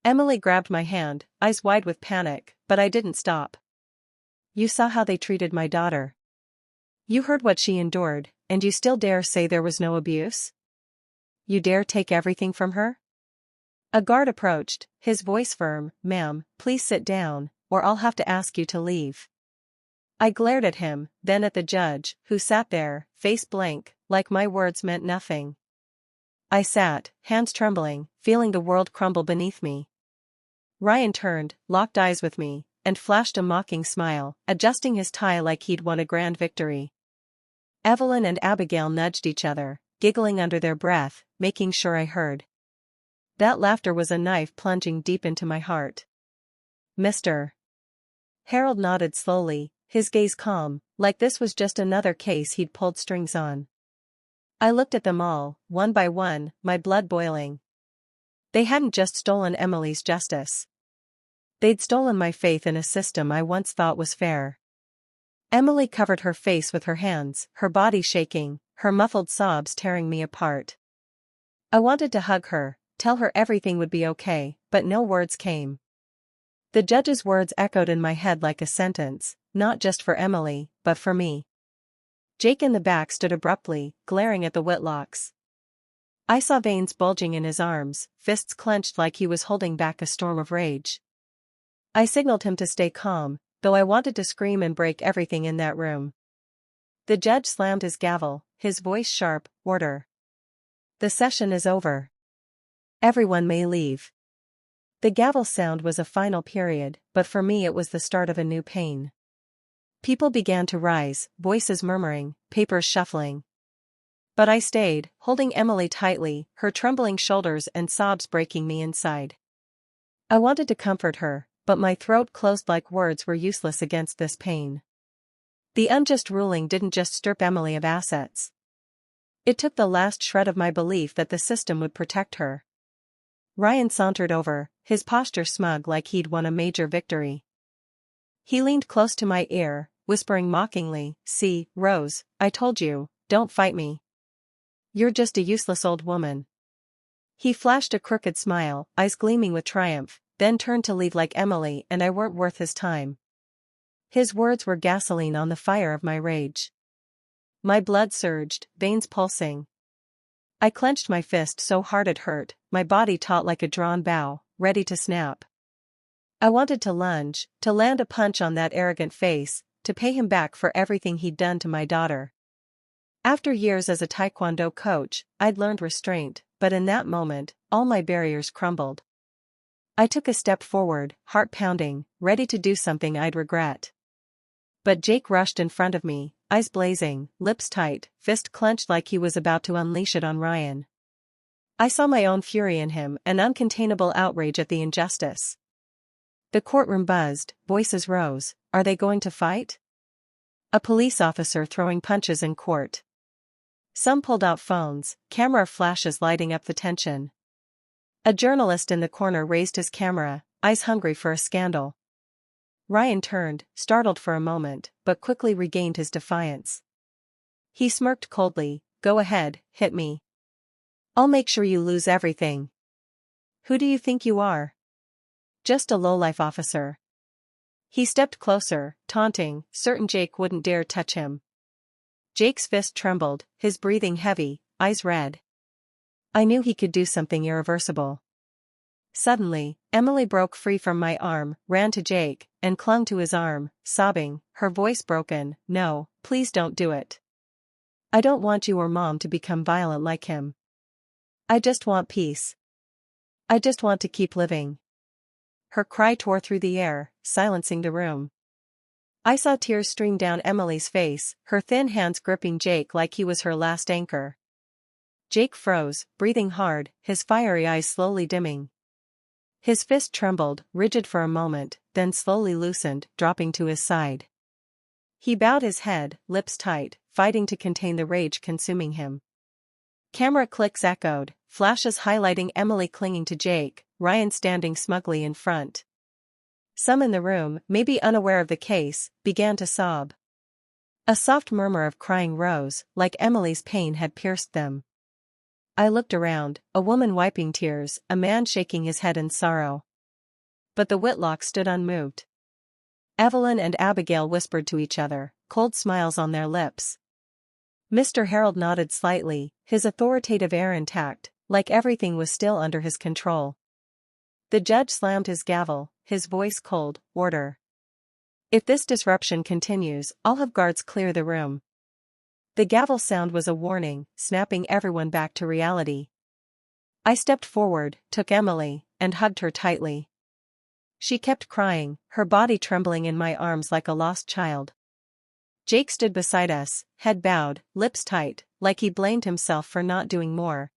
Speaker 1: Emily grabbed my hand, eyes wide with panic, but I didn't stop. You saw how they treated my daughter. You heard what she endured, and you still dare say there was no abuse? You dare take everything from her? A guard approached, his voice firm. Ma'am, please sit down, or I'll have to ask you to leave. I glared at him, then at the judge, who sat there, face blank, like my words meant nothing. I sat, hands trembling, feeling the world crumble beneath me. Ryan turned, locked eyes with me, and flashed a mocking smile, adjusting his tie like he'd won a grand victory. Evelyn and Abigail nudged each other, giggling under their breath, making sure I heard. That laughter was a knife plunging deep into my heart. Mr. Harold nodded slowly, his gaze calm, like this was just another case he'd pulled strings on. I looked at them all, one by one, my blood boiling. They hadn't just stolen Emily's justice. They'd stolen my faith in a system I once thought was fair. Emily covered her face with her hands, her body shaking, her muffled sobs tearing me apart. I wanted to hug her, tell her everything would be okay, but no words came. The judge's words echoed in my head like a sentence, not just for Emily, but for me. Jake in the back stood abruptly, glaring at the Whitlocks. I saw veins bulging in his arms, fists clenched like he was holding back a storm of rage. I signaled him to stay calm, though I wanted to scream and break everything in that room. The judge slammed his gavel, his voice sharp. Order. The session is over. Everyone may leave. The gavel sound was a final period, but for me it was the start of a new pain. People began to rise, voices murmuring, papers shuffling. But I stayed, holding Emily tightly, her trembling shoulders and sobs breaking me inside. I wanted to comfort her, but my throat closed like words were useless against this pain. The unjust ruling didn't just strip Emily of assets. It took the last shred of my belief that the system would protect her. Ryan sauntered over, his posture smug like he'd won a major victory. He leaned close to my ear, whispering mockingly, "See, Rose, I told you, don't fight me. You're just a useless old woman." He flashed a crooked smile, eyes gleaming with triumph, then turned to leave like Emily and I weren't worth his time. His words were gasoline on the fire of my rage. My blood surged, veins pulsing. I clenched my fist so hard it hurt, my body taut like a drawn bow, ready to snap. I wanted to lunge, to land a punch on that arrogant face, to pay him back for everything he'd done to my daughter. After years as a taekwondo coach, I'd learned restraint, but in that moment, all my barriers crumbled. I took a step forward, heart pounding, ready to do something I'd regret. But Jake rushed in front of me, eyes blazing, lips tight, fist clenched like he was about to unleash it on Ryan. I saw my own fury in him, an uncontainable outrage at the injustice. The courtroom buzzed, voices rose. Are they going to fight? A police officer throwing punches in court. Some pulled out phones, camera flashes lighting up the tension. A journalist in the corner raised his camera, eyes hungry for a scandal. Ryan turned, startled for a moment, but quickly regained his defiance. He smirked coldly. Go ahead, hit me. I'll make sure you lose everything. Who do you think you are? Just a lowlife officer. He stepped closer, taunting, certain Jake wouldn't dare touch him. Jake's fist trembled, his breathing heavy, eyes red. I knew he could do something irreversible. Suddenly, Emily broke free from my arm, ran to Jake, and clung to his arm, sobbing, her voice broken. No, please don't do it. I don't want you or Mom to become violent like him. I just want peace. I just want to keep living. Her cry tore through the air, silencing the room. I saw tears stream down Emily's face, her thin hands gripping Jake like he was her last anchor. Jake froze, breathing hard, his fiery eyes slowly dimming. His fist trembled, rigid for a moment, then slowly loosened, dropping to his side. He bowed his head, lips tight, fighting to contain the rage consuming him. Camera clicks echoed, flashes highlighting Emily clinging to Jake, Ryan standing smugly in front. Some in the room, maybe unaware of the case, began to sob. A soft murmur of crying rose, like Emily's pain had pierced them. I looked around, a woman wiping tears, a man shaking his head in sorrow. But the Whitlocks stood unmoved. Evelyn and Abigail whispered to each other, cold smiles on their lips. Mr. Harold nodded slightly, his authoritative air intact, like everything was still under his control. The judge slammed his gavel, his voice cold. Order. If this disruption continues, I'll have guards clear the room. The gavel sound was a warning, snapping everyone back to reality. I stepped forward, took Emily, and hugged her tightly. She kept crying, her body trembling in my arms like a lost child. Jake stood beside us, head bowed, lips tight, like he blamed himself for not doing more.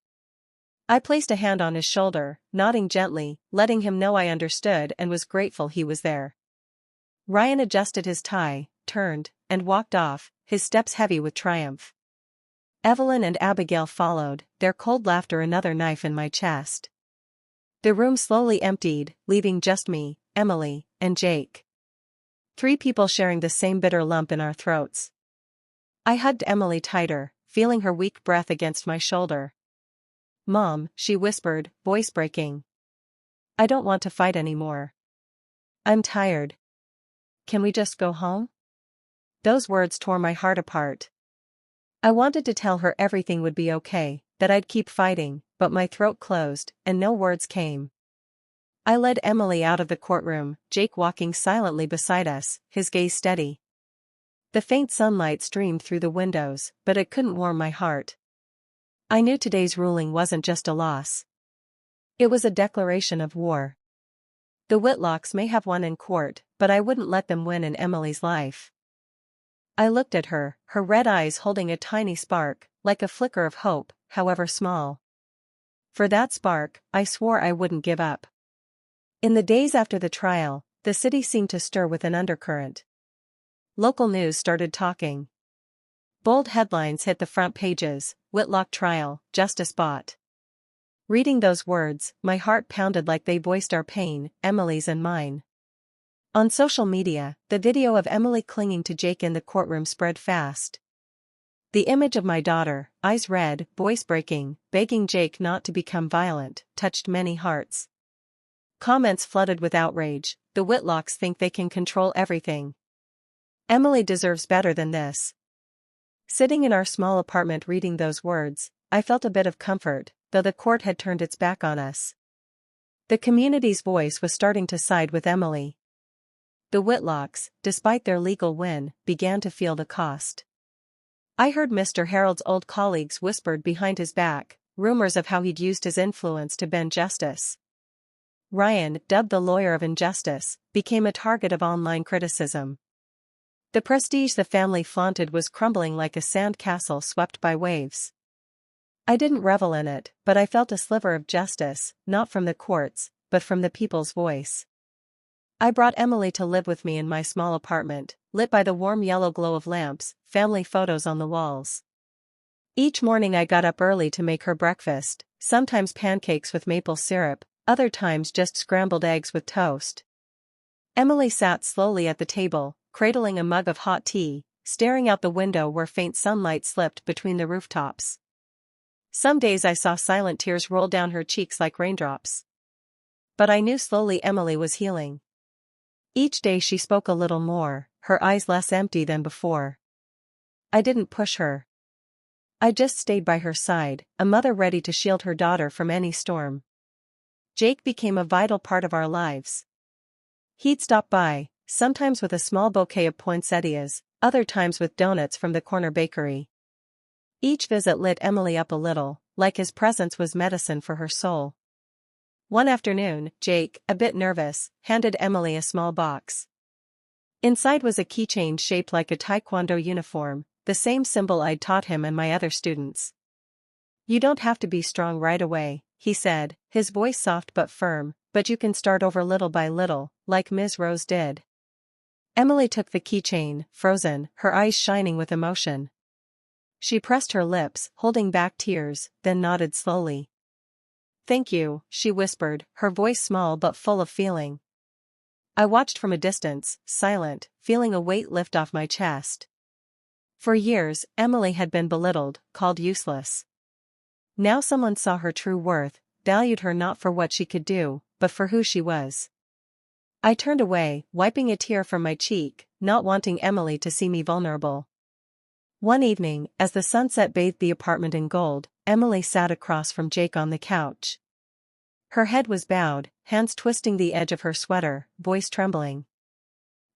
Speaker 1: I placed a hand on his shoulder, nodding gently, letting him know I understood and was grateful he was there. Ryan adjusted his tie, turned, and walked off, his steps heavy with triumph. Evelyn and Abigail followed, their cold laughter another knife in my chest. The room slowly emptied, leaving just me, Emily, and Jake. 3 people sharing the same bitter lump in our throats. I hugged Emily tighter, feeling her weak breath against my shoulder. Mom, she whispered, voice breaking. I don't want to fight anymore. I'm tired. Can we just go home? Those words tore my heart apart. I wanted to tell her everything would be okay, that I'd keep fighting, but my throat closed, and no words came. I led Emily out of the courtroom, Jake walking silently beside us, his gaze steady. The faint sunlight streamed through the windows, but it couldn't warm my heart. I knew today's ruling wasn't just a loss. It was a declaration of war. The Whitlocks may have won in court, but I wouldn't let them win in Emily's life. I looked at her, her red eyes holding a tiny spark, like a flicker of hope, however small. For that spark, I swore I wouldn't give up. In the days after the trial, the city seemed to stir with an undercurrent. Local news started talking. Bold headlines hit the front pages: Whitlock trial, justice bought. Reading those words, my heart pounded like they voiced our pain, Emily's and mine. On social media, the video of Emily clinging to Jake in the courtroom spread fast. The image of my daughter, eyes red, voice breaking, begging Jake not to become violent, touched many hearts. Comments flooded with outrage. The Whitlocks think they can control everything. Emily deserves better than this. Sitting in our small apartment reading those words, I felt a bit of comfort, though the court had turned its back on us. The community's voice was starting to side with Emily. The Whitlocks, despite their legal win, began to feel the cost. I heard Mr. Harold's old colleagues whispered behind his back, rumors of how he'd used his influence to bend justice. Ryan, dubbed the lawyer of injustice, became a target of online criticism. The prestige the family flaunted was crumbling like a sand castle swept by waves. I didn't revel in it, but I felt a sliver of justice, not from the courts, but from the people's voice. I brought Emily to live with me in my small apartment, lit by the warm yellow glow of lamps, family photos on the walls. Each morning I got up early to make her breakfast, sometimes pancakes with maple syrup, other times just scrambled eggs with toast. Emily sat slowly at the table, cradling a mug of hot tea, staring out the window where faint sunlight slipped between the rooftops. Some days I saw silent tears roll down her cheeks like raindrops. But I knew slowly Emily was healing. Each day she spoke a little more, her eyes less empty than before. I didn't push her. I just stayed by her side, a mother ready to shield her daughter from any storm. Jake became a vital part of our lives. He'd stop by, sometimes with a small bouquet of poinsettias, other times with donuts from the corner bakery. Each visit lit Emily up a little, like his presence was medicine for her soul. One afternoon, Jake, a bit nervous, handed Emily a small box. Inside was a keychain shaped like a taekwondo uniform, the same symbol I'd taught him and my other students. "You don't have to be strong right away," he said, his voice soft but firm, "but you can start over little by little, like Ms. Rose did." Emily took the keychain, frozen, her eyes shining with emotion. She pressed her lips, holding back tears, then nodded slowly. "Thank you," she whispered, her voice small but full of feeling. I watched from a distance, silent, feeling a weight lift off my chest. For years, Emily had been belittled, called useless. Now someone saw her true worth, valued her not for what she could do, but for who she was. I turned away, wiping a tear from my cheek, not wanting Emily to see me vulnerable. One evening, as the sunset bathed the apartment in gold, Emily sat across from Jake on the couch. Her head was bowed, hands twisting the edge of her sweater, voice trembling.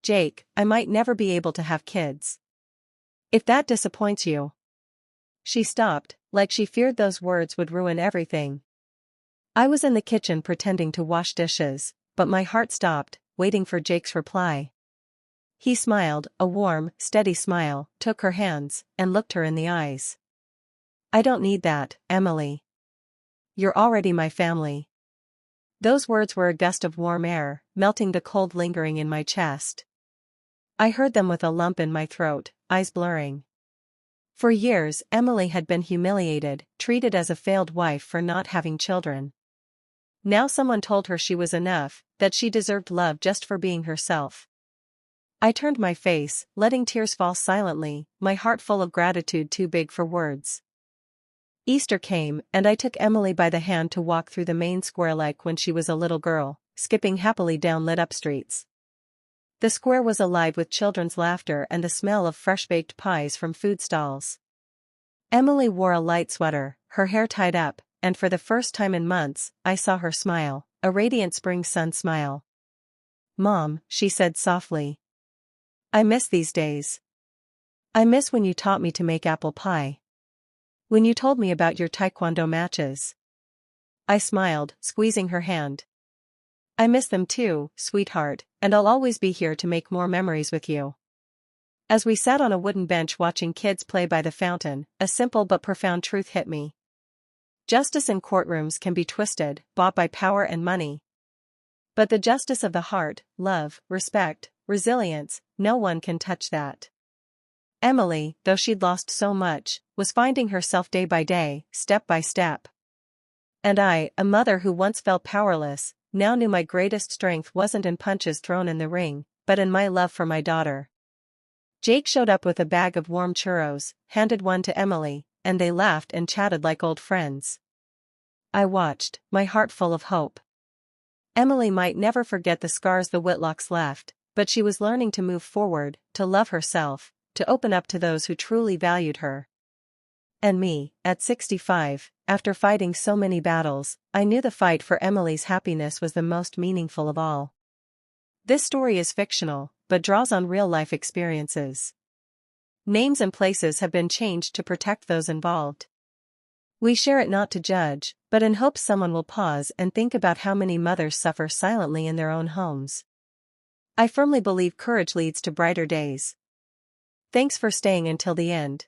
Speaker 1: "Jake, I might never be able to have kids. If that disappoints you." She stopped, like she feared those words would ruin everything. I was in the kitchen pretending to wash dishes, but my heart stopped, waiting for Jake's reply. He smiled, a warm, steady smile, took her hands, and looked her in the eyes. "I don't need that, Emily. You're already my family." Those words were a gust of warm air, melting the cold lingering in my chest. I heard them with a lump in my throat, eyes blurring. For years, Emily had been humiliated, treated as a failed wife for not having children. Now someone told her she was enough, that she deserved love just for being herself. I turned my face, letting tears fall silently, my heart full of gratitude too big for words. Easter came, and I took Emily by the hand to walk through the main square like when she was a little girl, skipping happily down lit-up streets. The square was alive with children's laughter and the smell of fresh-baked pies from food stalls. Emily wore a light sweater, her hair tied up, and for the first time in months, I saw her smile, a radiant spring sun smile. "Mom," she said softly. "I miss these days. I miss when you taught me to make apple pie. When you told me about your taekwondo matches." I smiled, squeezing her hand. "I miss them too, sweetheart, and I'll always be here to make more memories with you." As we sat on a wooden bench watching kids play by the fountain, a simple but profound truth hit me. Justice in courtrooms can be twisted, bought by power and money. But the justice of the heart, love, respect, resilience, no one can touch that. Emily, though she'd lost so much, was finding herself day by day, step by step. And I, a mother who once felt powerless, now knew my greatest strength wasn't in punches thrown in the ring, but in my love for my daughter. Jake showed up with a bag of warm churros, handed one to Emily, and they laughed and chatted like old friends. I watched, my heart full of hope. Emily might never forget the scars the Whitlocks left, but she was learning to move forward, to love herself, to open up to those who truly valued her. And me, at 65, after fighting so many battles, I knew the fight for Emily's happiness was the most meaningful of all. This story is fictional, but draws on real-life experiences. Names and places have been changed to protect those involved. We share it not to judge, but in hopes someone will pause and think about how many mothers suffer silently in their own homes. I firmly believe courage leads to brighter days. Thanks for staying until the end.